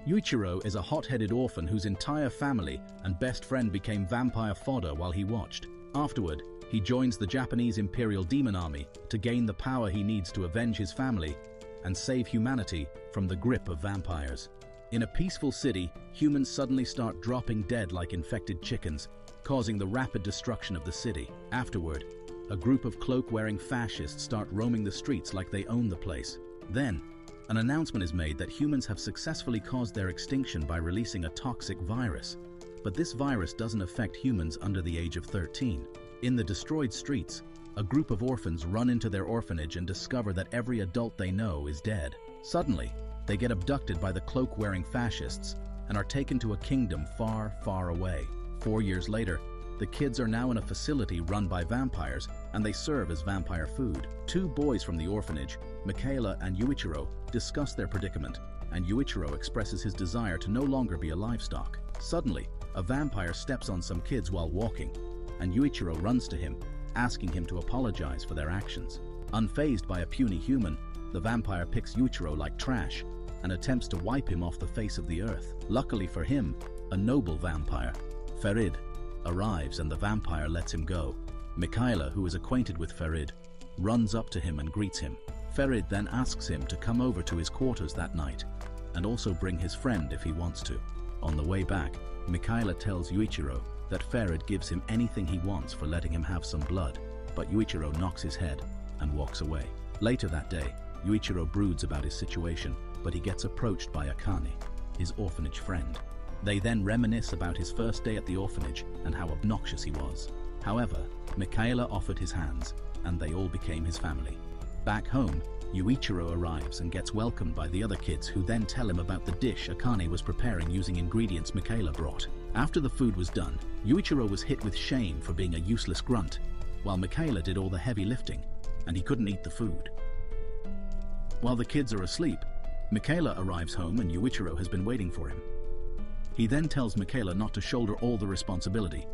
Yuichirou is a hot-headed orphan whose entire family and best friend became vampire fodder while he watched. Afterward, he joins the Japanese Imperial Demon Army to gain the power he needs to avenge his family and save humanity from the grip of vampires. In a peaceful city, humans suddenly start dropping dead like infected chickens, causing the rapid destruction of the city. Afterward, a group of cloak-wearing fascists start roaming the streets like they own the place. Then, an announcement is made that humans have successfully caused their extinction by releasing a toxic virus. But this virus doesn't affect humans under the age of 13. In the destroyed streets, a group of orphans run into their orphanage and discover that every adult they know is dead. Suddenly, they get abducted by the cloak-wearing fascists and are taken to a kingdom far, far away. 4 years later, the kids are now in a facility run by vampires, and they serve as vampire food. Two boys from the orphanage, Mikaela and Yuuichirou, discuss their predicament, and Yuuichirou expresses his desire to no longer be a livestock. Suddenly, a vampire steps on some kids while walking, and Yuuichirou runs to him, asking him to apologize for their actions. Unfazed by a puny human, the vampire picks Yuichirou like trash and attempts to wipe him off the face of the earth. Luckily for him, a noble vampire, Farid, arrives and the vampire lets him go. Mikaela, who is acquainted with Farid, runs up to him and greets him. Farid then asks him to come over to his quarters that night and also bring his friend if he wants to. On the way back, Mikaela tells Yuichirou that Farid gives him anything he wants for letting him have some blood, but Yuichirou knocks his head and walks away. Later that day, Yuichirou broods about his situation, but he gets approached by Akane, his orphanage friend. They then reminisce about his first day at the orphanage and how obnoxious he was. However, Mikaela offered his hands, and they all became his family. Back home, Yuichirou arrives and gets welcomed by the other kids, who then tell him about the dish Akane was preparing using ingredients Mikaela brought. After the food was done, Yuichirou was hit with shame for being a useless grunt, while Mikaela did all the heavy lifting, and he couldn't eat the food. While the kids are asleep, Mikaela arrives home and Yuichirou has been waiting for him. He then tells Mikaela not to shoulder all the responsibility,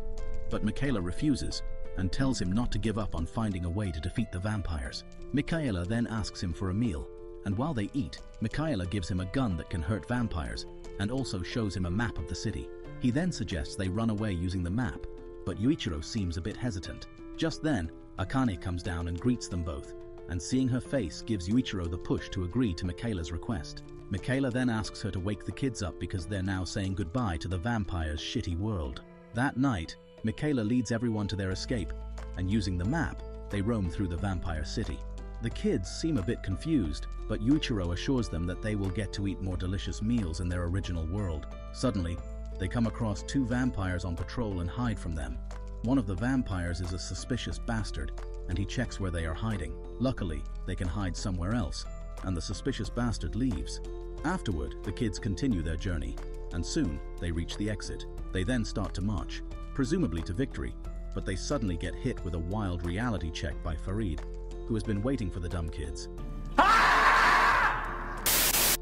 but Mikaela refuses and tells him not to give up on finding a way to defeat the vampires. Mikaela then asks him for a meal, and while they eat, Mikaela gives him a gun that can hurt vampires and also shows him a map of the city. He then suggests they run away using the map, but Yuichirou seems a bit hesitant. Just then, Akane comes down and greets them both, and seeing her face gives Yuichirou the push to agree to Mikaela's request. Mikaela then asks her to wake the kids up because they're now saying goodbye to the vampire's shitty world. That night, Mikaela leads everyone to their escape, and using the map, they roam through the vampire city. The kids seem a bit confused, but Yuichirou assures them that they will get to eat more delicious meals in their original world. Suddenly, they come across two vampires on patrol and hide from them. One of the vampires is a suspicious bastard, and he checks where they are hiding. Luckily, they can hide somewhere else, and the suspicious bastard leaves. Afterward, the kids continue their journey, and soon they reach the exit. They then start to march, presumably to victory, but they suddenly get hit with a wild reality check by Farid, who has been waiting for the dumb kids.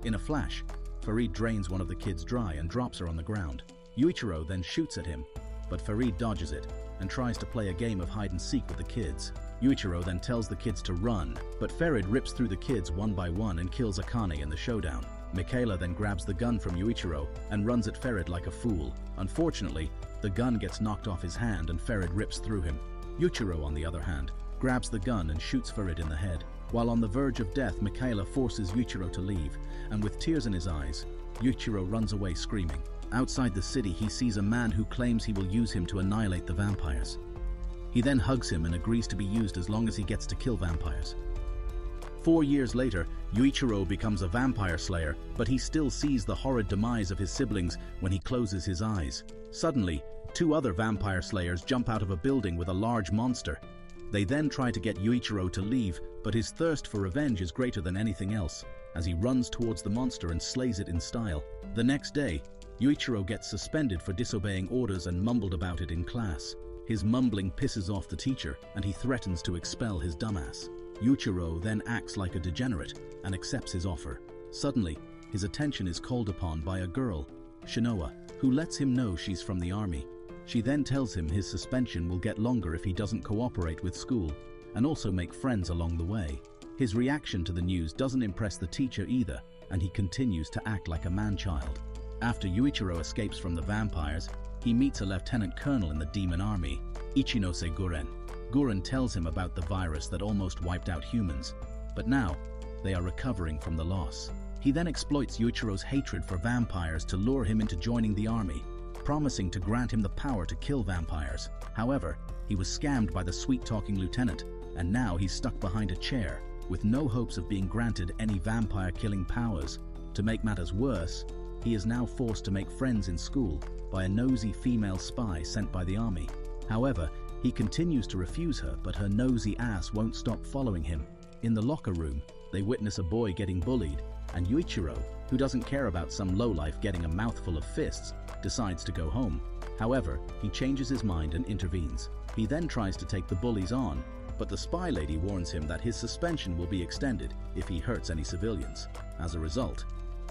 In a flash, Farid drains one of the kids dry and drops her on the ground. Yuichirou then shoots at him, but Farid dodges it and tries to play a game of hide-and-seek with the kids. Yuichirou then tells the kids to run, but Farid rips through the kids one by one and kills Akane in the showdown. Mikaela then grabs the gun from Yuichirou and runs at Farid like a fool. Unfortunately, the gun gets knocked off his hand and Farid rips through him. Yuichirou, on the other hand, grabs the gun and shoots Farid in the head. While on the verge of death, Mikaela forces Yuichirou to leave, and with tears in his eyes, Yuichirou runs away screaming. Outside the city, he sees a man who claims he will use him to annihilate the vampires. He then hugs him and agrees to be used as long as he gets to kill vampires. 4 years later, Yuichirou becomes a vampire slayer, but he still sees the horrid demise of his siblings when he closes his eyes. Suddenly, two other vampire slayers jump out of a building with a large monster. They then try to get Yuichirou to leave, but his thirst for revenge is greater than anything else, as he runs towards the monster and slays it in style. The next day, Yuichirou gets suspended for disobeying orders and mumbled about it in class. His mumbling pisses off the teacher, and he threatens to expel his dumbass. Yuichirou then acts like a degenerate and accepts his offer. Suddenly, his attention is called upon by a girl, Shinoa, who lets him know she's from the army. She then tells him his suspension will get longer if he doesn't cooperate with school, and also make friends along the way. His reaction to the news doesn't impress the teacher either, and he continues to act like a man-child. After Yuichirou escapes from the vampires, he meets a lieutenant colonel in the demon army, Ichinose Guren. Guren tells him about the virus that almost wiped out humans, but now they are recovering from the loss. He then exploits Yuichirou's hatred for vampires to lure him into joining the army, promising to grant him the power to kill vampires. However, he was scammed by the sweet-talking lieutenant, and now he's stuck behind a chair, with no hopes of being granted any vampire-killing powers. To make matters worse, he is now forced to make friends in school by a nosy female spy sent by the army. However, he continues to refuse her, but her nosy ass won't stop following him. In the locker room, they witness a boy getting bullied, and Yuichirou, who doesn't care about some lowlife getting a mouthful of fists, decides to go home. However, he changes his mind and intervenes. He then tries to take the bullies on, but the spy lady warns him that his suspension will be extended if he hurts any civilians. As a result,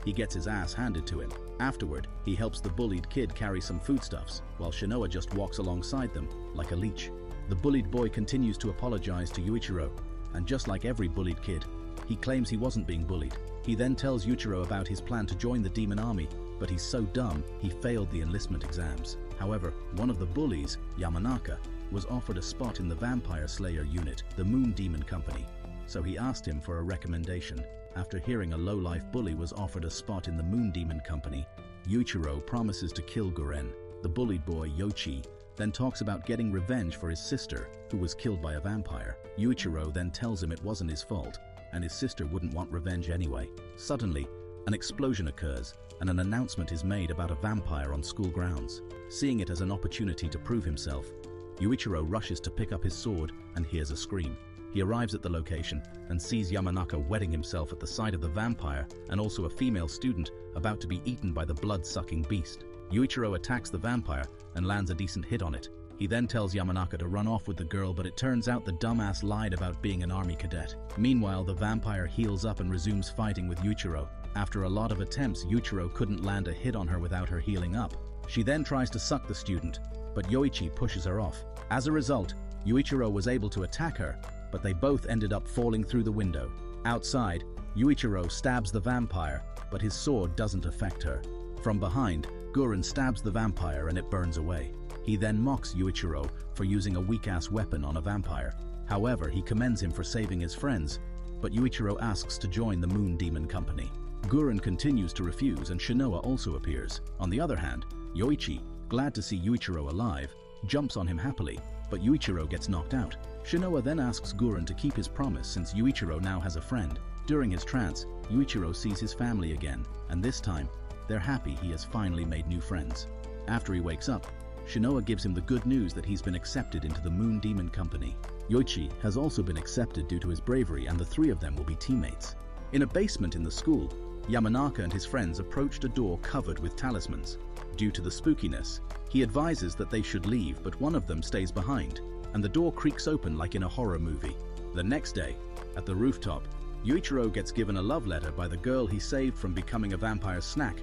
he gets his ass handed to him. Afterward, he helps the bullied kid carry some foodstuffs, while Shinoa just walks alongside them, like a leech. The bullied boy continues to apologize to Yuichirou, and just like every bullied kid, he claims he wasn't being bullied. He then tells Yuichirou about his plan to join the demon army, but he's so dumb he failed the enlistment exams. However, one of the bullies, Yamanaka, was offered a spot in the Vampire Slayer unit, the Moon Demon Company, so he asked him for a recommendation. After hearing a low-life bully was offered a spot in the Moon Demon Company, Yuichirou promises to kill Guren. The bullied boy, Yoichi, then talks about getting revenge for his sister, who was killed by a vampire. Yuichirou then tells him it wasn't his fault, and his sister wouldn't want revenge anyway. Suddenly, an explosion occurs, and an announcement is made about a vampire on school grounds. Seeing it as an opportunity to prove himself, Yuichirou rushes to pick up his sword and hears a scream. He arrives at the location and sees Yamanaka wetting himself at the sight of the vampire and also a female student about to be eaten by the blood-sucking beast. Yuichirou attacks the vampire and lands a decent hit on it. He then tells Yamanaka to run off with the girl, but it turns out the dumbass lied about being an army cadet. Meanwhile, the vampire heals up and resumes fighting with Yuichirou. After a lot of attempts, Yuichirou couldn't land a hit on her without her healing up. She then tries to suck the student, but Yoichi pushes her off. As a result, Yuichirou was able to attack her, but they both ended up falling through the window. Outside, Yuichirou stabs the vampire, but his sword doesn't affect her. From behind, Guren stabs the vampire and it burns away. He then mocks Yuichirou for using a weak-ass weapon on a vampire. However, he commends him for saving his friends, but Yuichirou asks to join the Moon Demon Company. Guren continues to refuse and Shinoa also appears. On the other hand, Yoichi, glad to see Yuichirou alive, jumps on him happily, but Yuichirou gets knocked out. Shinoa then asks Guren to keep his promise since Yuichirou now has a friend. During his trance, Yuichirou sees his family again, and this time, they're happy he has finally made new friends. After he wakes up, Shinoa gives him the good news that he's been accepted into the Moon Demon Company. Yoichi has also been accepted due to his bravery, and the three of them will be teammates. In a basement in the school, Yamanaka and his friends approached a door covered with talismans. Due to the spookiness, he advises that they should leave, but one of them stays behind, and the door creaks open like in a horror movie. The next day, at the rooftop, Yuichirou gets given a love letter by the girl he saved from becoming a vampire's snack,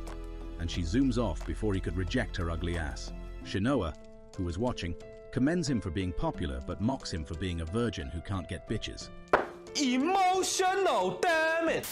and she zooms off before he could reject her ugly ass. Shinoa, who was watching, commends him for being popular but mocks him for being a virgin who can't get bitches. Emotional, damn it!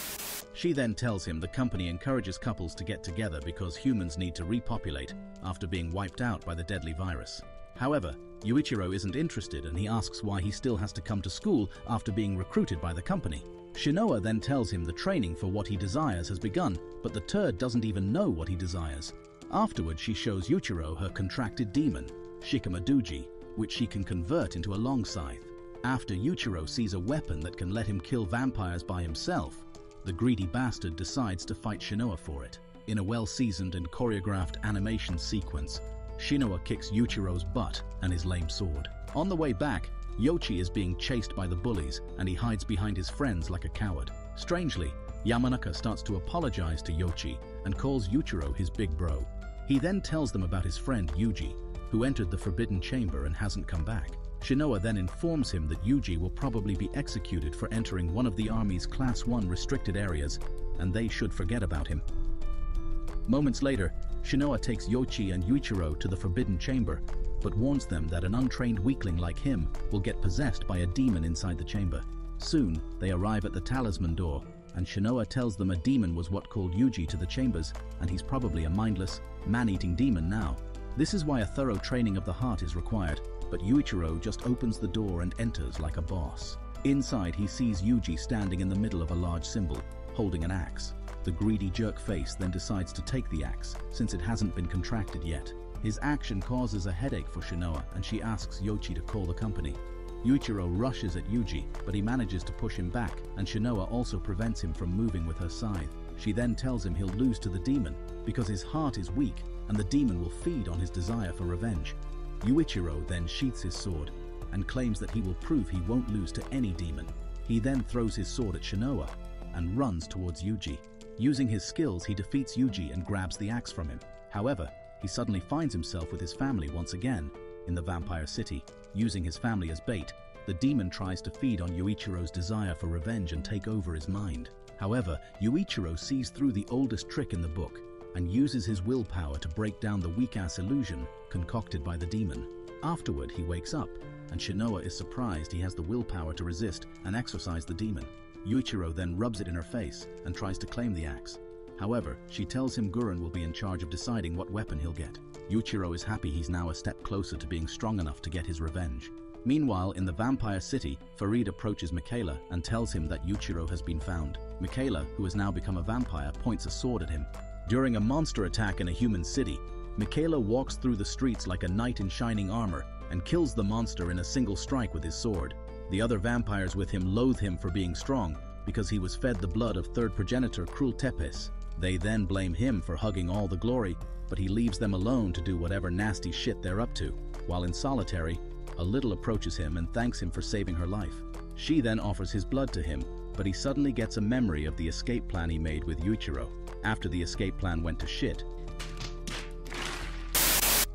She then tells him the company encourages couples to get together because humans need to repopulate after being wiped out by the deadly virus. However, Yuichirou isn't interested and he asks why he still has to come to school after being recruited by the company. Shinoa then tells him the training for what he desires has begun, but the turd doesn't even know what he desires. Afterward, she shows Yuichirou her contracted demon, Shikamaduji, which she can convert into a long scythe. After Yuichirou sees a weapon that can let him kill vampires by himself, the greedy bastard decides to fight Shinoa for it. In a well-seasoned and choreographed animation sequence, Shinoa kicks Yuichirou's butt and his lame sword. On the way back, Yoichi is being chased by the bullies and he hides behind his friends like a coward. Strangely, Yamanaka starts to apologize to Yoichi and calls Yuichirou his big bro. He then tells them about his friend Yuji, who entered the Forbidden Chamber and hasn't come back. Shinoa then informs him that Yuji will probably be executed for entering one of the army's Class 1 restricted areas, and they should forget about him. Moments later, Shinoa takes Yoichi and Yuichirou to the Forbidden Chamber, but warns them that an untrained weakling like him will get possessed by a demon inside the chamber. Soon, they arrive at the talisman door, and Shinoa tells them a demon was what called Yuji to the chambers, and he's probably a mindless, man-eating demon now. This is why a thorough training of the heart is required, but Yuichirou just opens the door and enters like a boss. Inside, he sees Yuji standing in the middle of a large symbol, holding an axe. The greedy jerk face then decides to take the axe, since it hasn't been contracted yet. His action causes a headache for Shinoa, and she asks Yoichi to call the company. Yuichirou rushes at Yuji, but he manages to push him back, and Shinoa also prevents him from moving with her scythe. She then tells him he'll lose to the demon, because his heart is weak, and the demon will feed on his desire for revenge. Yuichirou then sheaths his sword, and claims that he will prove he won't lose to any demon. He then throws his sword at Shinoa, and runs towards Yuji. Using his skills, he defeats Yuji and grabs the axe from him. However, he suddenly finds himself with his family once again, in the vampire city. Using his family as bait, the demon tries to feed on Yuichirou's desire for revenge and take over his mind. However, Yuichirou sees through the oldest trick in the book, and uses his willpower to break down the weak-ass illusion concocted by the demon. Afterward, he wakes up, and Shinoa is surprised he has the willpower to resist and exorcise the demon. Yuichirou then rubs it in her face and tries to claim the axe. However, she tells him Gurren will be in charge of deciding what weapon he'll get. Yuichirou is happy he's now a step closer to being strong enough to get his revenge. Meanwhile, in the vampire city, Farid approaches Mikaela and tells him that Yuichirou has been found. Mikaela, who has now become a vampire, points a sword at him. During a monster attack in a human city, Mikaela walks through the streets like a knight in shining armor and kills the monster in a single strike with his sword. The other vampires with him loathe him for being strong because he was fed the blood of third progenitor Cruel Tepes. They then blame him for hugging all the glory, but he leaves them alone to do whatever nasty shit they're up to. While in solitary, a little approaches him and thanks him for saving her life. She then offers his blood to him, but he suddenly gets a memory of the escape plan he made with Yuichirou. After the escape plan went to shit,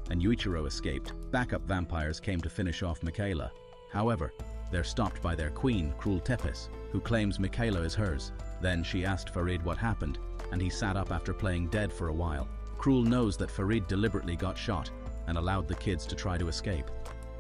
and Yuichirou escaped, backup vampires came to finish off Mikaela. However, they're stopped by their queen, Cruel Tepes, who claims Mikaela is hers. Then she asked Farid what happened, and he sat up after playing dead for a while. Cruel knows that Farid deliberately got shot and allowed the kids to try to escape.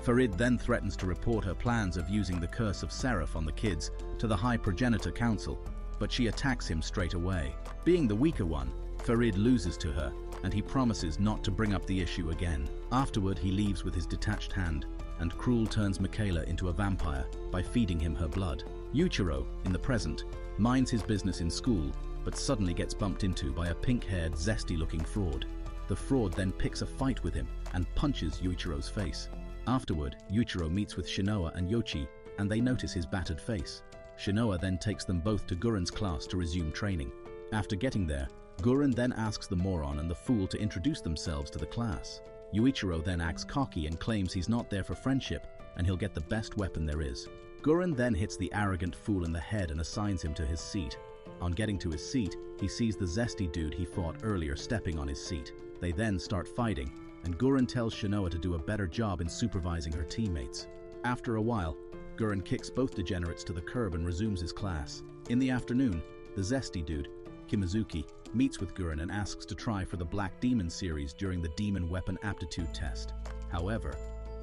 Farid then threatens to report her plans of using the curse of Seraph on the kids to the High Progenitor Council, but she attacks him straight away. Being the weaker one, Farid loses to her, and he promises not to bring up the issue again. Afterward, he leaves with his detached hand, and Cruel turns Mikaela into a vampire by feeding him her blood. Yuichirou, in the present, minds his business in school, but suddenly gets bumped into by a pink-haired, zesty-looking fraud. The fraud then picks a fight with him and punches Yuichirou's face. Afterward, Yuichirou meets with Shinoa and Yoichi, and they notice his battered face. Shinoa then takes them both to Gurren's class to resume training. After getting there, Gurren then asks the moron and the fool to introduce themselves to the class. Yuichirou then acts cocky and claims he's not there for friendship, and he'll get the best weapon there is. Gurren then hits the arrogant fool in the head and assigns him to his seat. On getting to his seat, he sees the zesty dude he fought earlier stepping on his seat. They then start fighting, and Gurren tells Shinoa to do a better job in supervising her teammates. After a while, Gurren kicks both degenerates to the curb and resumes his class. In the afternoon, the zesty dude, Kimazuki, meets with Gurren and asks to try for the Black Demon series during the Demon Weapon Aptitude test. However,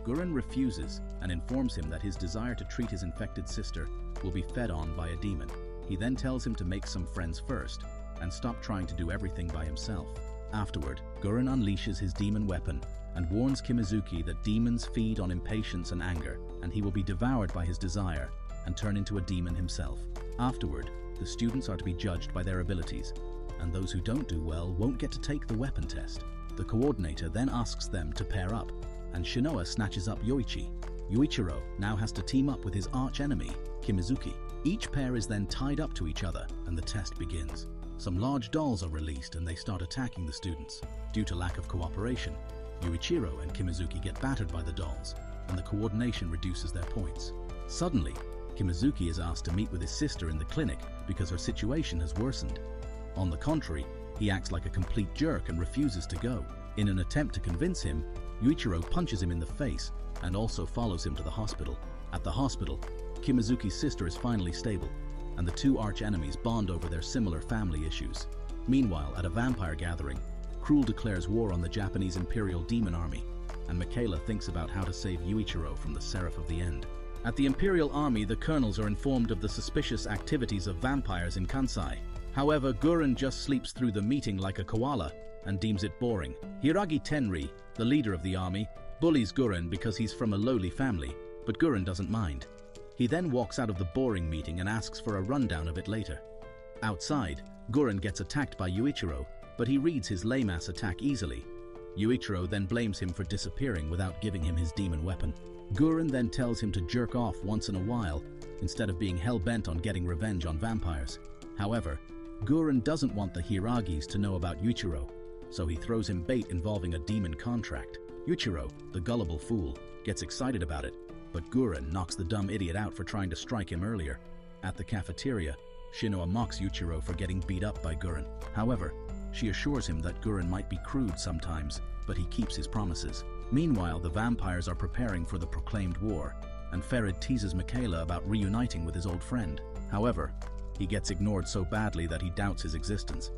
Gurren refuses and informs him that his desire to treat his infected sister will be fed on by a demon. He then tells him to make some friends first and stop trying to do everything by himself. Afterward, Gurren unleashes his demon weapon and warns Kimazuki that demons feed on impatience and anger, and he will be devoured by his desire and turn into a demon himself. Afterward, the students are to be judged by their abilities, and those who don't do well won't get to take the weapon test. The coordinator then asks them to pair up, and Shinoa snatches up Yoichi. Yuichirou now has to team up with his arch-enemy, Kimazuki. Each pair is then tied up to each other, and the test begins. Some large dolls are released and they start attacking the students. Due to lack of cooperation, Yuichirou and Kimazuki get battered by the dolls, and the coordination reduces their points. Suddenly, Kimazuki is asked to meet with his sister in the clinic because her situation has worsened. On the contrary, he acts like a complete jerk and refuses to go. In an attempt to convince him, Yuichirou punches him in the face and also follows him to the hospital. At the hospital, Kimazuki's sister is finally stable, and the two arch-enemies bond over their similar family issues. Meanwhile, at a vampire gathering, Cruel declares war on the Japanese Imperial Demon Army, and Mikaela thinks about how to save Yuichirou from the Seraph of the End. At the Imperial Army, the colonels are informed of the suspicious activities of vampires in Kansai. However, Gurren just sleeps through the meeting like a koala and deems it boring. Hiragi Tenri, the leader of the army, bullies Gurren because he's from a lowly family, but Gurren doesn't mind. He then walks out of the boring meeting and asks for a rundown of it later. Outside, Gurren gets attacked by Yuuichirou, but he reads his lame-ass attack easily. Yuuichirou then blames him for disappearing without giving him his demon weapon. Gurren then tells him to jerk off once in a while, instead of being hell-bent on getting revenge on vampires. However, Gurren doesn't want the Hiragis to know about Yuuichirou, so he throws him bait involving a demon contract. Yuuichirou, the gullible fool, gets excited about it, but Gurren knocks the dumb idiot out for trying to strike him earlier. At the cafeteria, Shinoa mocks Yuuichirou for getting beat up by Gurren. However, she assures him that Gurren might be crude sometimes, but he keeps his promises. Meanwhile, the vampires are preparing for the proclaimed war, and Ferid teases Mikaela about reuniting with his old friend. However, he gets ignored so badly that he doubts his existence.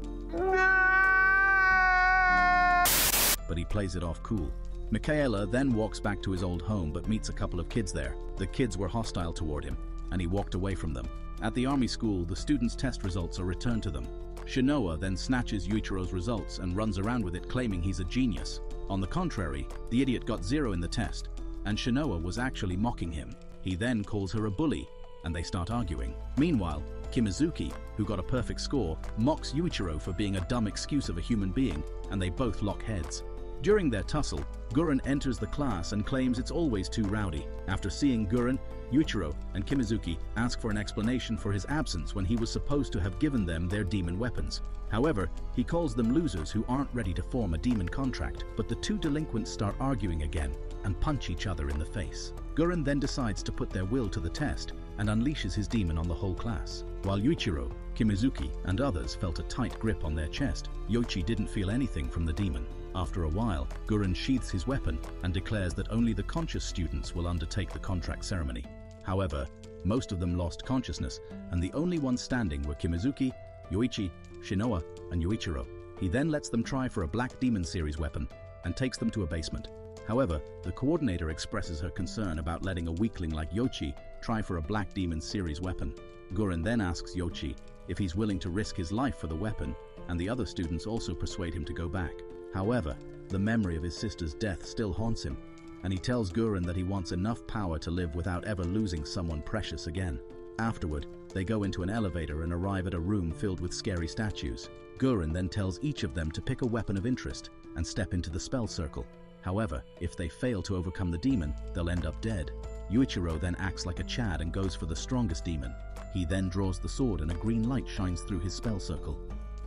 But he plays it off cool. Mikaela then walks back to his old home but meets a couple of kids there. The kids were hostile toward him, and he walked away from them. At the army school, the students' test results are returned to them. Shinoa then snatches Yuichirou's results and runs around with it claiming he's a genius. On the contrary, the idiot got 0 in the test, and Shinoa was actually mocking him. He then calls her a bully, and they start arguing. Meanwhile, Kimizuki, who got a perfect score, mocks Yuichirou for being a dumb excuse of a human being, and they both lock heads. During their tussle, Gurren enters the class and claims it's always too rowdy. After seeing Gurren, Yuichirou and Kimizuki ask for an explanation for his absence when he was supposed to have given them their demon weapons. However, he calls them losers who aren't ready to form a demon contract, but the two delinquents start arguing again and punch each other in the face. Gurren then decides to put their will to the test and unleashes his demon on the whole class. While Yuichirou, Kimizuki, and others felt a tight grip on their chest, Yoichi didn't feel anything from the demon. After a while, Gurren sheaths his weapon and declares that only the conscious students will undertake the contract ceremony. However, most of them lost consciousness, and the only ones standing were Kimizuki, Yoichi, Shinoa, and Yuichirou. He then lets them try for a Black Demon series weapon and takes them to a basement. However, the coordinator expresses her concern about letting a weakling like Yoichi try for a Black Demon series weapon. Gurren then asks Yoichi if he's willing to risk his life for the weapon, and the other students also persuade him to go back. However, the memory of his sister's death still haunts him, and he tells Gurren that he wants enough power to live without ever losing someone precious again. Afterward, they go into an elevator and arrive at a room filled with scary statues. Gurren then tells each of them to pick a weapon of interest and step into the spell circle. However, if they fail to overcome the demon, they'll end up dead. Yuichirou then acts like a Chad and goes for the strongest demon. He then draws the sword and a green light shines through his spell circle.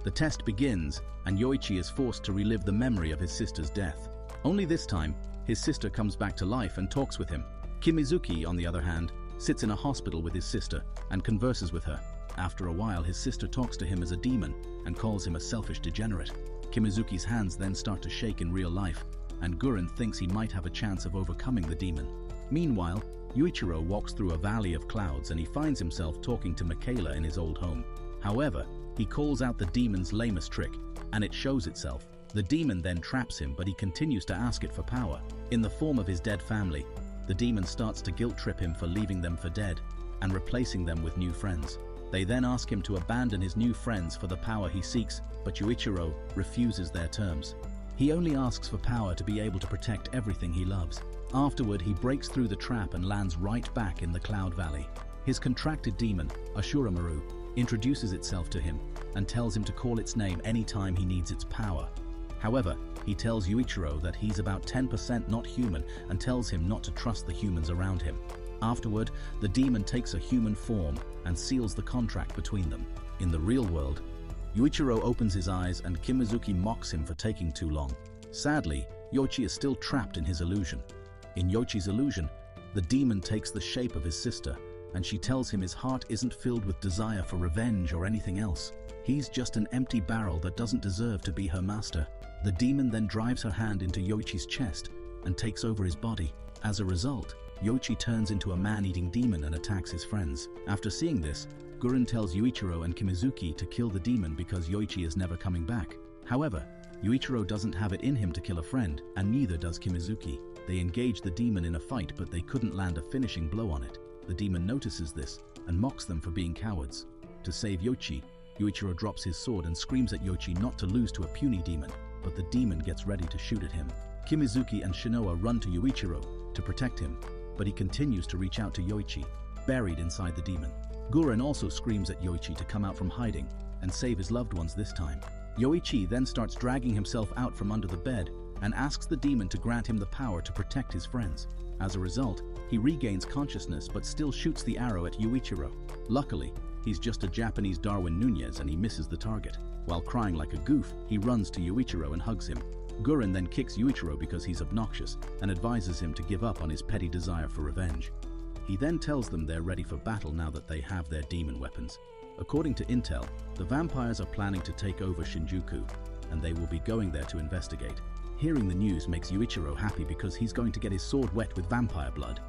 The test begins, and Yoichi is forced to relive the memory of his sister's death. Only this time, his sister comes back to life and talks with him. Kimizuki, on the other hand, sits in a hospital with his sister and converses with her. After a while, his sister talks to him as a demon and calls him a selfish degenerate. Kimizuki's hands then start to shake in real life, and Gurren thinks he might have a chance of overcoming the demon. Meanwhile, Yuichirou walks through a valley of clouds and he finds himself talking to Mikaela in his old home. However, he calls out the demon's lamest trick, and it shows itself. The demon then traps him, but he continues to ask it for power. In the form of his dead family, the demon starts to guilt-trip him for leaving them for dead and replacing them with new friends. They then ask him to abandon his new friends for the power he seeks, but Yuichirou refuses their terms. He only asks for power to be able to protect everything he loves. Afterward, he breaks through the trap and lands right back in the Cloud Valley. His contracted demon, Ashuramaru, introduces itself to him and tells him to call its name anytime he needs its power. However, he tells Yuichirou that he's about 10% not human and tells him not to trust the humans around him. Afterward, the demon takes a human form and seals the contract between them. In the real world, Yuichirou opens his eyes and Kimizuki mocks him for taking too long. Sadly, Yoichi is still trapped in his illusion. In Yoichi's illusion, the demon takes the shape of his sister, and she tells him his heart isn't filled with desire for revenge or anything else. He's just an empty barrel that doesn't deserve to be her master. The demon then drives her hand into Yoichi's chest and takes over his body. As a result, Yoichi turns into a man-eating demon and attacks his friends. After seeing this, Gurren tells Yuichirou and Kimizuki to kill the demon because Yoichi is never coming back. However, Yuichirou doesn't have it in him to kill a friend, and neither does Kimizuki. They engage the demon in a fight, but they couldn't land a finishing blow on it. The demon notices this and mocks them for being cowards. To save Yoichi, Yuichirou drops his sword and screams at Yoichi not to lose to a puny demon, but the demon gets ready to shoot at him. Kimizuki and Shinoa run to Yuichirou to protect him, but he continues to reach out to Yoichi, buried inside the demon. Guren also screams at Yoichi to come out from hiding and save his loved ones this time. Yoichi then starts dragging himself out from under the bed and asks the demon to grant him the power to protect his friends. As a result, he regains consciousness but still shoots the arrow at Yuichirou. Luckily, he's just a Japanese Darwin Nunez and he misses the target. While crying like a goof, he runs to Yuichirou and hugs him. Guren then kicks Yuichirou because he's obnoxious and advises him to give up on his petty desire for revenge. He then tells them they're ready for battle now that they have their demon weapons. According to intel, the vampires are planning to take over Shinjuku, and they will be going there to investigate. Hearing the news makes Yuichirou happy because he's going to get his sword wet with vampire blood.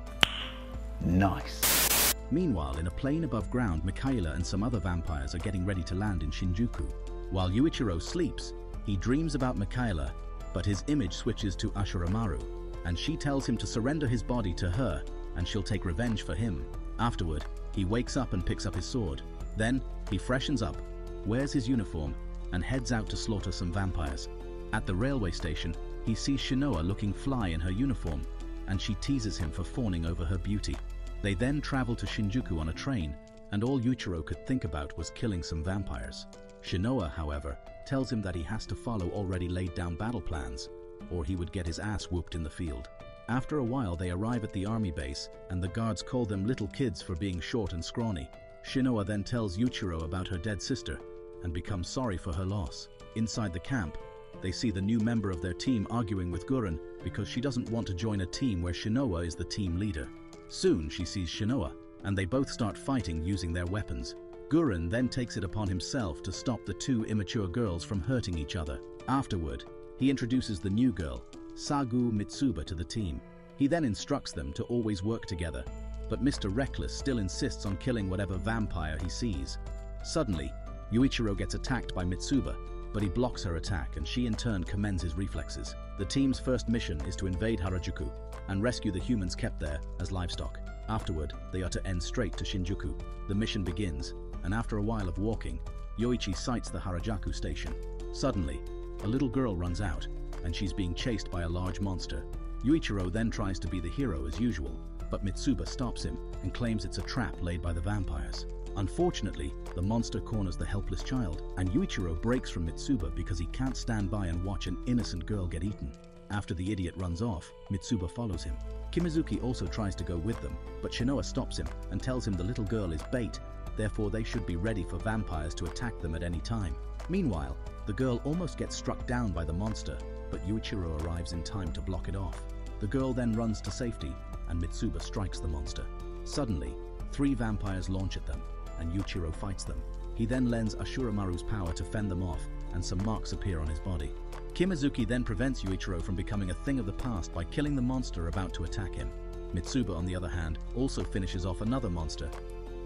Nice. Meanwhile, in a plane above ground, Mikaela and some other vampires are getting ready to land in Shinjuku. While Yuichirou sleeps, he dreams about Mikaela, but his image switches to Ashuramaru, and she tells him to surrender his body to her, and she'll take revenge for him. Afterward, he wakes up and picks up his sword. Then, he freshens up, wears his uniform, and heads out to slaughter some vampires. At the railway station, he sees Shinoa looking fly in her uniform, and she teases him for fawning over her beauty. They then travel to Shinjuku on a train, and all Yuichirou could think about was killing some vampires. Shinoa, however, tells him that he has to follow already laid down battle plans, or he would get his ass whooped in the field. After a while, they arrive at the army base, and the guards call them little kids for being short and scrawny. Shinoa then tells Yuichirou about her dead sister, and becomes sorry for her loss. Inside the camp, they see the new member of their team arguing with Guren because she doesn't want to join a team where Shinoa is the team leader. Soon she sees Shinoa, and they both start fighting using their weapons. Guren then takes it upon himself to stop the two immature girls from hurting each other. Afterward, he introduces the new girl, Sagu Mitsuba, to the team. He then instructs them to always work together, but Mr. Reckless still insists on killing whatever vampire he sees. Suddenly, Yuichirou gets attacked by Mitsuba, but he blocks her attack and she in turn commends his reflexes. The team's first mission is to invade Harajuku and rescue the humans kept there as livestock. Afterward, they are to end straight to Shinjuku. The mission begins, and after a while of walking, Yoichi sights the Harajuku station. Suddenly, a little girl runs out, and she's being chased by a large monster. Yuichirou then tries to be the hero as usual, but Mitsuba stops him and claims it's a trap laid by the vampires. Unfortunately, the monster corners the helpless child, and Yuichirou breaks from Mitsuba because he can't stand by and watch an innocent girl get eaten. After the idiot runs off, Mitsuba follows him. Kimizuki also tries to go with them, but Shinoa stops him and tells him the little girl is bait, therefore they should be ready for vampires to attack them at any time. Meanwhile, the girl almost gets struck down by the monster, but Yuichirou arrives in time to block it off. The girl then runs to safety, and Mitsuba strikes the monster. Suddenly, 3 vampires launch at them, and Yuichirou fights them. He then lends Ashuramaru's power to fend them off, and some marks appear on his body. Kimizuki then prevents Yuichirou from becoming a thing of the past by killing the monster about to attack him. Mitsuba, on the other hand, also finishes off another monster,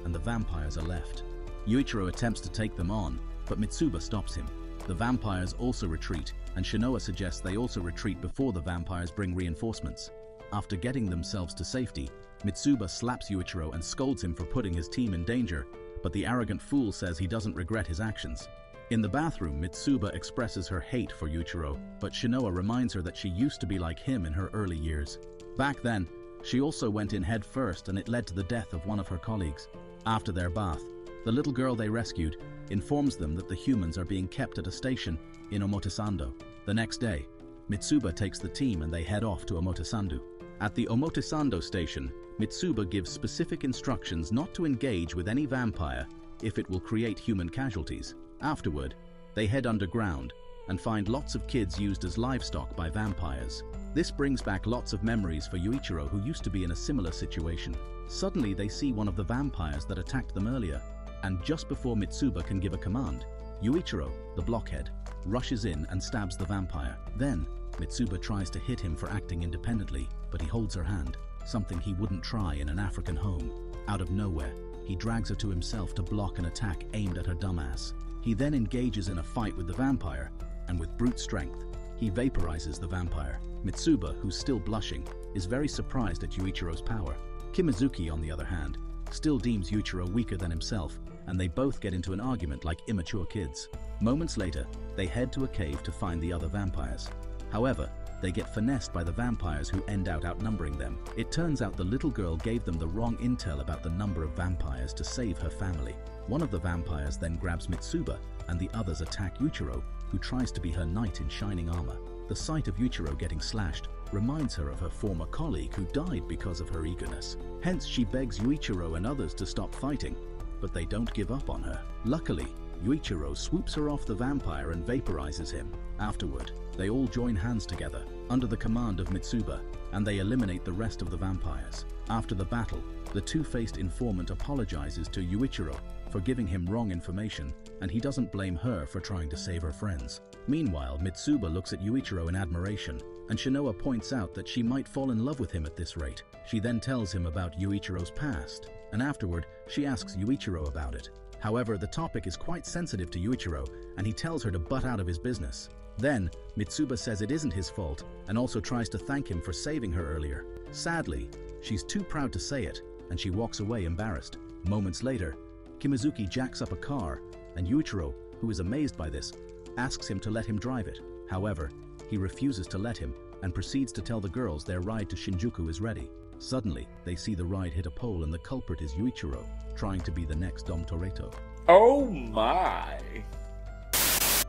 and the vampires are left. Yuichirou attempts to take them on, but Mitsuba stops him. The vampires also retreat, and Shinoa suggests they also retreat before the vampires bring reinforcements. After getting themselves to safety, Mitsuba slaps Yuichirou and scolds him for putting his team in danger, but the arrogant fool says he doesn't regret his actions. In the bathroom, Mitsuba expresses her hate for Yuichirou, but Shinoa reminds her that she used to be like him in her early years. Back then, she also went in head first, and it led to the death of one of her colleagues. After their bath, the little girl they rescued informs them that the humans are being kept at a station in Omotesando. The next day, Mitsuba takes the team and they head off to Omotesando. At the Omotesando station, Mitsuba gives specific instructions not to engage with any vampire if it will create human casualties. Afterward, they head underground and find lots of kids used as livestock by vampires. This brings back lots of memories for Yuichirou, who used to be in a similar situation. Suddenly they see one of the vampires that attacked them earlier, and just before Mitsuba can give a command, Yuichirou, the blockhead, rushes in and stabs the vampire. Then, Mitsuba tries to hit him for acting independently, but he holds her hand, something he wouldn't try in an African home. Out of nowhere, he drags her to himself to block an attack aimed at her dumbass. He then engages in a fight with the vampire, and with brute strength, he vaporizes the vampire. Mitsuba, who's still blushing, is very surprised at Yuichirou's power. Kimizuki, on the other hand, still deems Yuichiro weaker than himself, and they both get into an argument like immature kids. Moments later, they head to a cave to find the other vampires. However, they get finessed by the vampires who end up outnumbering them. It turns out the little girl gave them the wrong intel about the number of vampires to save her family. One of the vampires then grabs Mitsuba, and the others attack Yuichiro, who tries to be her knight in shining armor. The sight of Yuichiro getting slashed reminds her of her former colleague who died because of her eagerness. Hence, she begs Yuichiro and others to stop fighting, but they don't give up on her. Luckily, Yuichiro swoops her off the vampire and vaporizes him. Afterward, they all join hands together, under the command of Mitsuba, and they eliminate the rest of the vampires. After the battle, the two-faced informant apologizes to Yuichiro for giving him wrong information, and he doesn't blame her for trying to save her friends. Meanwhile, Mitsuba looks at Yuichiro in admiration, and Shinoa points out that she might fall in love with him at this rate. She then tells him about Yuichiro's past, and afterward, she asks Yuichiro about it. However, the topic is quite sensitive to Yuichiro, and he tells her to butt out of his business. Then, Mitsuba says it isn't his fault, and also tries to thank him for saving her earlier. Sadly, she's too proud to say it, and she walks away embarrassed. Moments later, Kimizuki jacks up a car, and Yuichiro, who is amazed by this, asks him to let him drive it. However, he refuses to let him, and proceeds to tell the girls their ride to Shinjuku is ready. Suddenly, they see the ride hit a pole, and the culprit is Yuichiro, trying to be the next Dom Toretto. Oh my!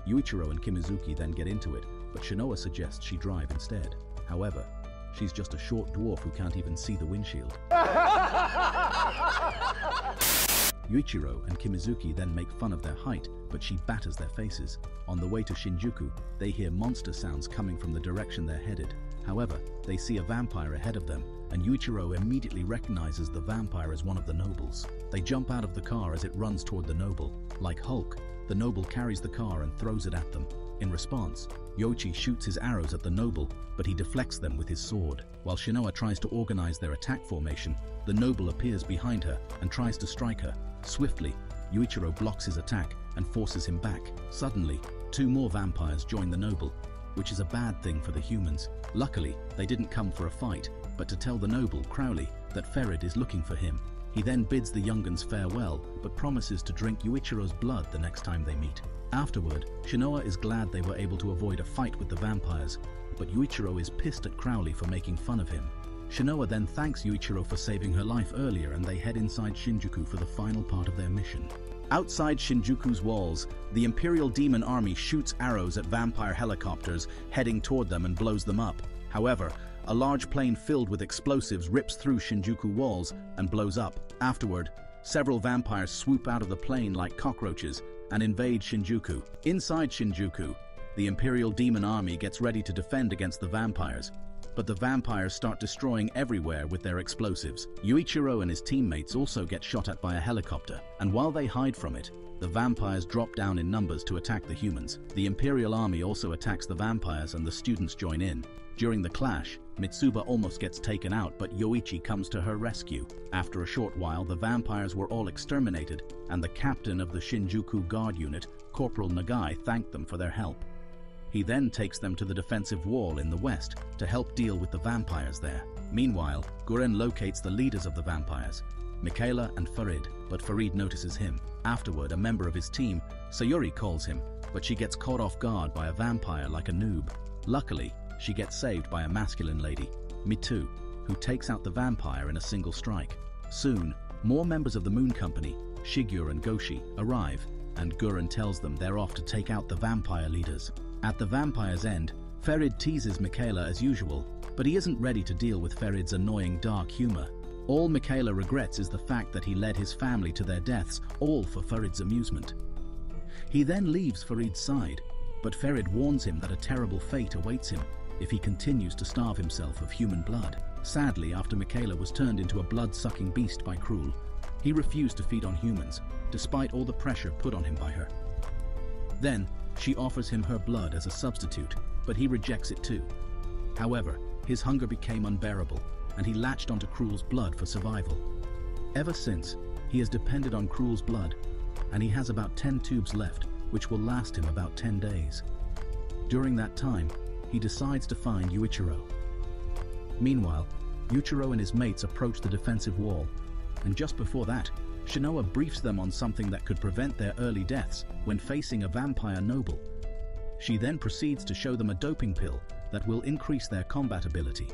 Yuichiro and Kimizuki then get into it, but Shinoa suggests she drive instead. However, she's just a short dwarf who can't even see the windshield. Yuichiro and Kimizuki then make fun of their height, but she batters their faces. On the way to Shinjuku, they hear monster sounds coming from the direction they're headed. However, they see a vampire ahead of them, and Yuichiro immediately recognizes the vampire as one of the nobles. They jump out of the car as it runs toward the noble. Like Hulk, the noble carries the car and throws it at them. In response, Yuichi shoots his arrows at the noble, but he deflects them with his sword. While Shinoa tries to organize their attack formation, the noble appears behind her and tries to strike her. Swiftly, Yuichiro blocks his attack and forces him back. Suddenly, two more vampires join the noble, which is a bad thing for the humans. Luckily, they didn't come for a fight, but to tell the noble, Crowley, that Ferid is looking for him. He then bids the younguns farewell, but promises to drink Yuichiro's blood the next time they meet. Afterward, Shinoa is glad they were able to avoid a fight with the vampires, but Yuichiro is pissed at Crowley for making fun of him. Shinoa then thanks Yuichiro for saving her life earlier, and they head inside Shinjuku for the final part of their mission. Outside Shinjuku's walls, the Imperial Demon Army shoots arrows at vampire helicopters heading toward them and blows them up. However, a large plane filled with explosives rips through Shinjuku walls and blows up. Afterward, several vampires swoop out of the plane like cockroaches and invade Shinjuku. Inside Shinjuku, the Imperial Demon Army gets ready to defend against the vampires, but the vampires start destroying everywhere with their explosives. Yuichiro and his teammates also get shot at by a helicopter, and while they hide from it, the vampires drop down in numbers to attack the humans. The Imperial Army also attacks the vampires, and the students join in. During the clash, Mitsuba almost gets taken out, but Yuichi comes to her rescue. After a short while, the vampires were all exterminated, and the captain of the Shinjuku Guard Unit, Corporal Nagai, thanked them for their help. He then takes them to the defensive wall in the west to help deal with the vampires there. Meanwhile, Guren locates the leaders of the vampires, Mikaela and Farid, but Farid notices him. Afterward, a member of his team, Sayuri, calls him, but she gets caught off guard by a vampire like a noob. Luckily, she gets saved by a masculine lady, Mitu, who takes out the vampire in a single strike. Soon, more members of the Moon Company, Shigure and Goshi, arrive, and Guren tells them they're off to take out the vampire leaders. At the vampire's end, Farid teases Mikaela as usual, but he isn't ready to deal with Farid's annoying dark humor. All Mikaela regrets is the fact that he led his family to their deaths, all for Farid's amusement. He then leaves Farid's side, but Farid warns him that a terrible fate awaits him if he continues to starve himself of human blood. Sadly, after Mikaela was turned into a blood-sucking beast by Krul, he refused to feed on humans, despite all the pressure put on him by her. Then, she offers him her blood as a substitute, but he rejects it too. However, his hunger became unbearable, and he latched onto Krul's blood for survival. Ever since, he has depended on Krul's blood, and he has about 10 tubes left, which will last him about 10 days. During that time, he decides to find Yuichiro. Meanwhile, Yuuichirou and his mates approach the defensive wall, and just before that, Shinoa briefs them on something that could prevent their early deaths when facing a vampire noble. She then proceeds to show them a doping pill that will increase their combat ability.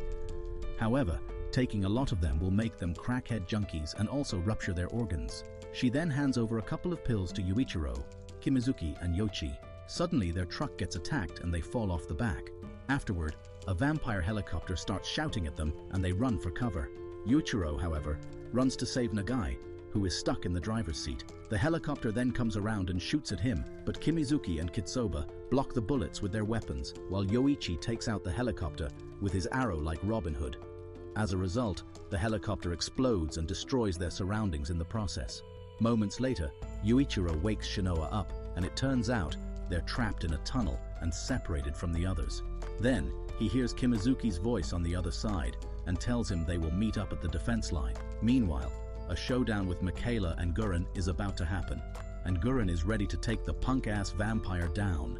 However, taking a lot of them will make them crackhead junkies and also rupture their organs. She then hands over a couple of pills to Yuuichirou, Kimizuki, and Yoichi. Suddenly, their truck gets attacked and they fall off the back. Afterward, a vampire helicopter starts shouting at them and they run for cover. Yuuichirou, however, runs to save Nagai, who is stuck in the driver's seat. The helicopter then comes around and shoots at him, but Kimizuki and Kitsoba block the bullets with their weapons, while Yoichi takes out the helicopter with his arrow like Robin Hood. As a result, the helicopter explodes and destroys their surroundings in the process. Moments later, Yuuichirou wakes Shinoa up, and it turns out they're trapped in a tunnel and separated from the others. Then, he hears Kimizuki's voice on the other side and tells him they will meet up at the defense line. Meanwhile, a showdown with Mikaela and Gurren is about to happen, and Gurren is ready to take the punk-ass vampire down.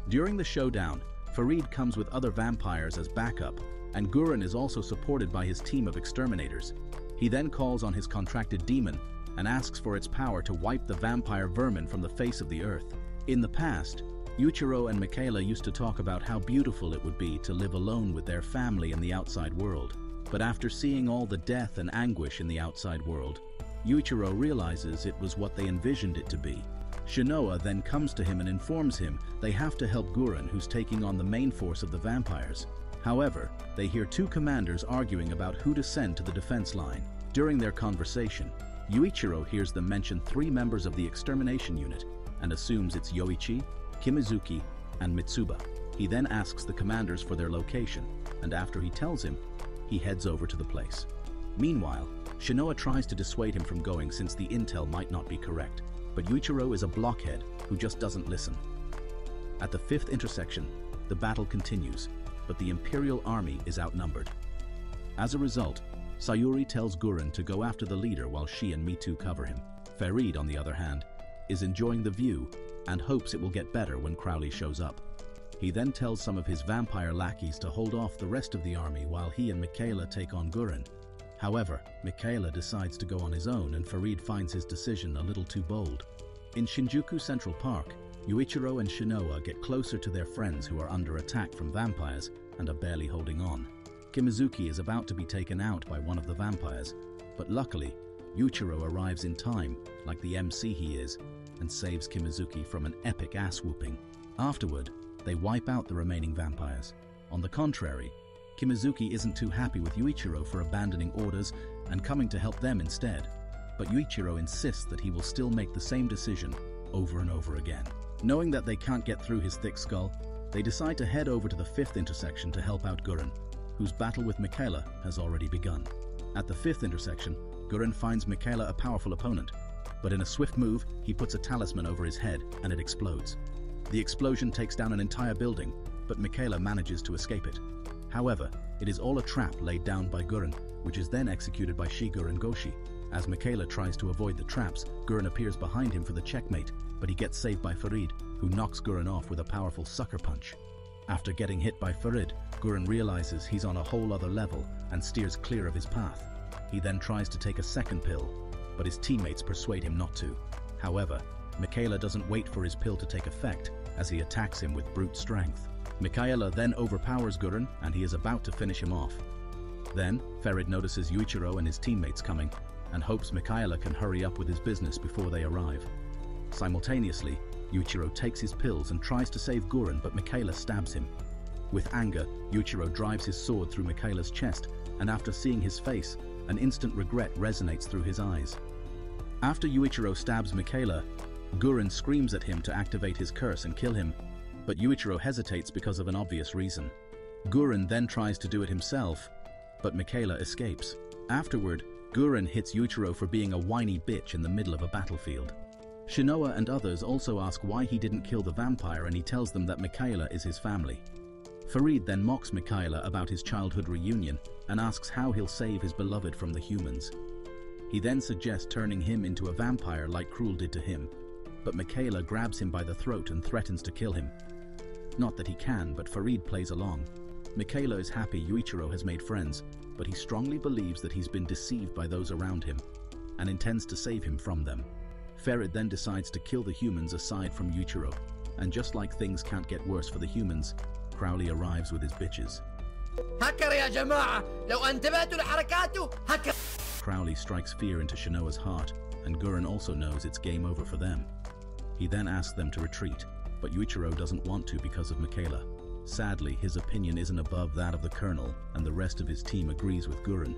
During the showdown, Farid comes with other vampires as backup, and Gurren is also supported by his team of exterminators. He then calls on his contracted demon and asks for its power to wipe the vampire vermin from the face of the earth. In the past, Yuuichirou and Mikaela used to talk about how beautiful it would be to live alone with their family in the outside world. But after seeing all the death and anguish in the outside world, Yuuichirou realizes it was what they envisioned it to be. Shinoa then comes to him and informs him they have to help Gurren, who's taking on the main force of the vampires. However, they hear two commanders arguing about who to send to the defense line. During their conversation, Yuuichirou hears them mention 3 members of the extermination unit and assumes it's Yoichi, Kimizuki, and Mitsuba. He then asks the commanders for their location, and after he tells him, he heads over to the place. Meanwhile, Shinoa tries to dissuade him from going since the intel might not be correct, but Yuuichirou is a blockhead who just doesn't listen. At the 5th intersection, the battle continues, but the Imperial Army is outnumbered. As a result, Sayuri tells Gurren to go after the leader while she and Mitu cover him. Farid, on the other hand, is enjoying the view and hopes it will get better when Crowley shows up. He then tells some of his vampire lackeys to hold off the rest of the army while he and Mikaela take on Gurren. However, Mikaela decides to go on his own and Farid finds his decision a little too bold. In Shinjuku Central Park, Yuuichirou and Shinoa get closer to their friends who are under attack from vampires and are barely holding on. Kimizuki is about to be taken out by one of the vampires, but luckily, Yuuichirou arrives in time, like the MC he is, and saves Kimizuki from an epic ass-whooping. Afterward, they wipe out the remaining vampires. On the contrary, Kimizuki isn't too happy with Yuuichirou for abandoning orders and coming to help them instead, but Yuuichirou insists that he will still make the same decision over and over again. Knowing that they can't get through his thick skull, they decide to head over to the 5th intersection to help out Gurren, whose battle with Mikaela has already begun. At the 5th intersection, Gurren finds Mikaela a powerful opponent, but in a swift move, he puts a talisman over his head and it explodes. The explosion takes down an entire building, but Mikaela manages to escape it. However, it is all a trap laid down by Gurren, which is then executed by Shigur and Goshi. As Mikaela tries to avoid the traps, Gurren appears behind him for the checkmate, but he gets saved by Farid, who knocks Gurren off with a powerful sucker punch. After getting hit by Farid, Gurren realizes he's on a whole other level and steers clear of his path. He then tries to take a second pill, but his teammates persuade him not to. However, Mikaela doesn't wait for his pill to take effect as he attacks him with brute strength. Mikaela then overpowers Gurren and he is about to finish him off. Then, Farid notices Yuuichirou and his teammates coming and hopes Mikaela can hurry up with his business before they arrive. Simultaneously, Yuuichirou takes his pills and tries to save Gurren, but Mikaela stabs him. With anger, Yuuichirou drives his sword through Mikaela's chest, and after seeing his face, an instant regret resonates through his eyes. After Yuuichirou stabs Mikaela, Gurren screams at him to activate his curse and kill him, but Yuuichirou hesitates because of an obvious reason. Gurren then tries to do it himself, but Mikaela escapes. Afterward, Gurren hits Yuuichirou for being a whiny bitch in the middle of a battlefield. Shinoa and others also ask why he didn't kill the vampire, and he tells them that Mikaela is his family. Farid then mocks Mikaela about his childhood reunion and asks how he'll save his beloved from the humans. He then suggests turning him into a vampire like Krul did to him, but Mikaela grabs him by the throat and threatens to kill him. Not that he can, but Farid plays along. Mikaela is happy Yuuichirou has made friends, but he strongly believes that he's been deceived by those around him and intends to save him from them. Ferid then decides to kill the humans aside from Yuuichirou, and just like things can't get worse for the humans, Crowley arrives with his bitches. Crowley strikes fear into Shinoa's heart, and Gurren also knows it's game over for them. He then asks them to retreat, but Yuuichirou doesn't want to because of Mikaela. Sadly, his opinion isn't above that of the Colonel, and the rest of his team agrees with Gurren.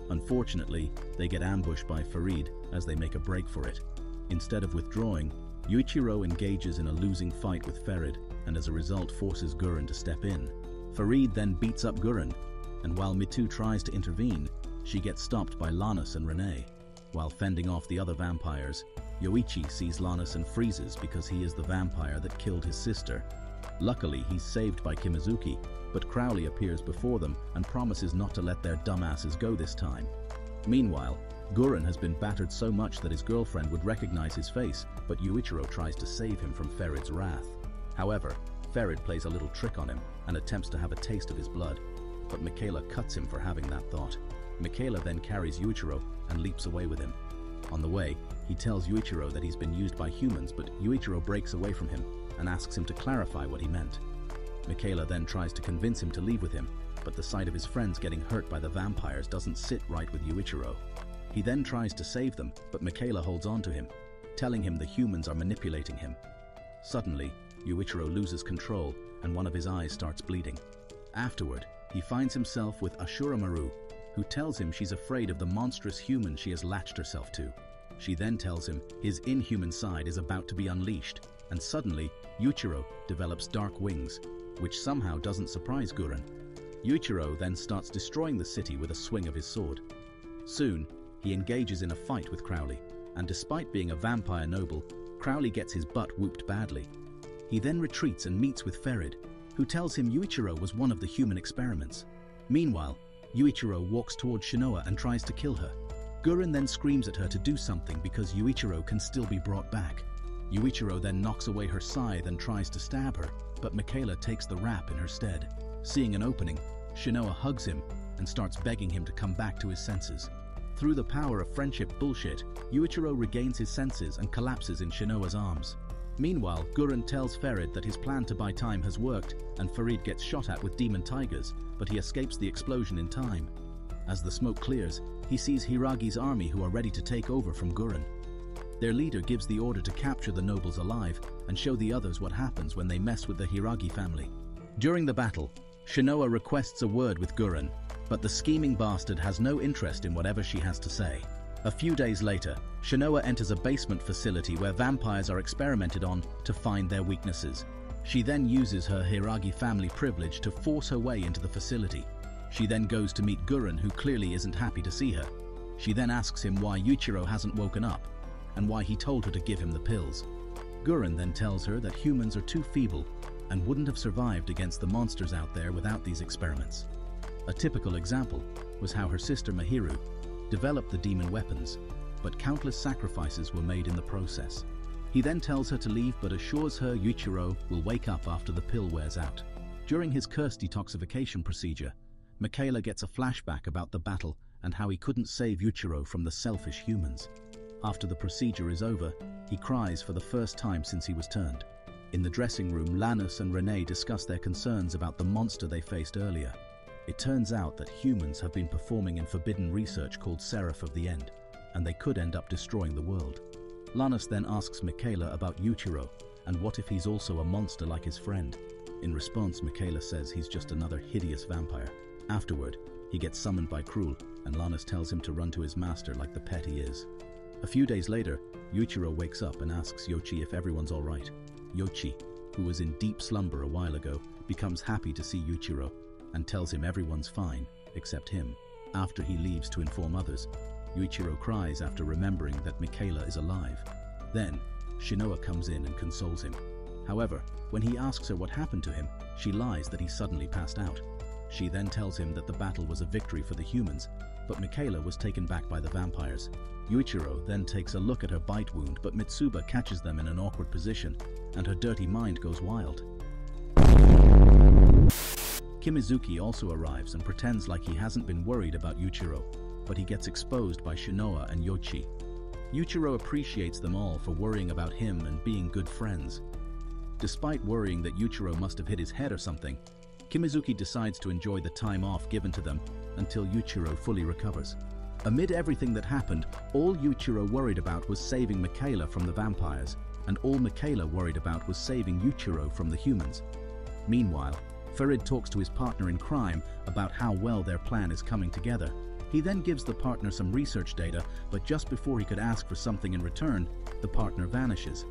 Unfortunately, they get ambushed by Ferid as they make a break for it. Instead of withdrawing, Yuuichirou engages in a losing fight with Ferid, and as a result forces Gurren to step in. Ferid then beats up Gurren, and while Mitu tries to intervene, she gets stopped by Lannis and Renee. While fending off the other vampires, Yoichi sees Lannis and freezes because he is the vampire that killed his sister. Luckily, he's saved by Kimazuki, but Crowley appears before them and promises not to let their dumbasses go this time. Meanwhile, Gurren has been battered so much that his girlfriend would recognize his face, but Yuichirou tries to save him from Ferid's wrath. However, Ferid plays a little trick on him and attempts to have a taste of his blood, but Mikaela cuts him for having that thought. Mikaela then carries Yuichirou and leaps away with him. On the way, he tells Yuichirou that he's been used by humans, but Yuichirou breaks away from him and asks him to clarify what he meant. Mikaela then tries to convince him to leave with him, but the sight of his friends getting hurt by the vampires doesn't sit right with Yuichirou. He then tries to save them, but Mikaela holds on to him, telling him the humans are manipulating him. Suddenly, Yuichirou loses control and one of his eyes starts bleeding. Afterward, he finds himself with Ashura Maru, who tells him she's afraid of the monstrous human she has latched herself to. She then tells him his inhuman side is about to be unleashed, and suddenly, Yuichirou develops dark wings, which somehow doesn't surprise Gurren. Yuichirou then starts destroying the city with a swing of his sword. Soon, he engages in a fight with Crowley, and despite being a vampire noble, Crowley gets his butt whooped badly. He then retreats and meets with Ferid, who tells him Yuichirou was one of the human experiments. Meanwhile, Yuichirou walks towards Shinoa and tries to kill her. Gurren then screams at her to do something because Yuichirou can still be brought back. Yuichirou then knocks away her scythe and tries to stab her, but Mikaela takes the rap in her stead. Seeing an opening, Shinoa hugs him and starts begging him to come back to his senses. Through the power of friendship bullshit, Yuichirou regains his senses and collapses in Shinoa's arms. Meanwhile, Gurren tells Ferid that his plan to buy time has worked, and Ferid gets shot at with demon tigers, but he escapes the explosion in time. As the smoke clears, he sees Hiragi's army who are ready to take over from Gurren. Their leader gives the order to capture the nobles alive and show the others what happens when they mess with the Hiragi family. During the battle, Shinoa requests a word with Gurren, but the scheming bastard has no interest in whatever she has to say. A few days later, Shinoa enters a basement facility where vampires are experimented on to find their weaknesses. She then uses her Hiragi family privilege to force her way into the facility. She then goes to meet Gurren, who clearly isn't happy to see her. She then asks him why Yuichirou hasn't woken up, and why he told her to give him the pills. Gurren then tells her that humans are too feeble and wouldn't have survived against the monsters out there without these experiments. A typical example was how her sister Mahiru developed the demon weapons, but countless sacrifices were made in the process. He then tells her to leave but assures her Yuichirou will wake up after the pill wears out. During his curse detoxification procedure, Mikaela gets a flashback about the battle and how he couldn't save Yuichirou from the selfish humans. After the procedure is over, he cries for the first time since he was turned. In the dressing room, Lannis and Renee discuss their concerns about the monster they faced earlier. It turns out that humans have been performing in forbidden research called Seraph of the End, and they could end up destroying the world. Lannis then asks Mikaela about Yuichirou, and what if he's also a monster like his friend? In response, Mikaela says he's just another hideous vampire. Afterward, he gets summoned by Krul, and Lannis tells him to run to his master like the pet he is. A few days later, Yuichirou wakes up and asks Yoichi if everyone's alright. Yoichi, who was in deep slumber a while ago, becomes happy to see Yuichirou and tells him everyone's fine, except him. After he leaves to inform others, Yuichirou cries after remembering that Mikaela is alive. Then, Shinoa comes in and consoles him. However, when he asks her what happened to him, she lies that he suddenly passed out. She then tells him that the battle was a victory for the humans, but Mikaela was taken back by the vampires. Yuichirou then takes a look at her bite wound, but Mitsuba catches them in an awkward position, and her dirty mind goes wild. Kimizuki also arrives and pretends like he hasn't been worried about Yuuichirou, but he gets exposed by Shinoa and Yoichi. Yuuichirou appreciates them all for worrying about him and being good friends. Despite worrying that Yuuichirou must have hit his head or something, Kimizuki decides to enjoy the time off given to them until Yuuichirou fully recovers. Amid everything that happened, all Yuuichirou worried about was saving Mikaela from the vampires, and all Mikaela worried about was saving Yuuichirou from the humans. Meanwhile, Farid talks to his partner in crime about how well their plan is coming together. He then gives the partner some research data, but just before he could ask for something in return, the partner vanishes.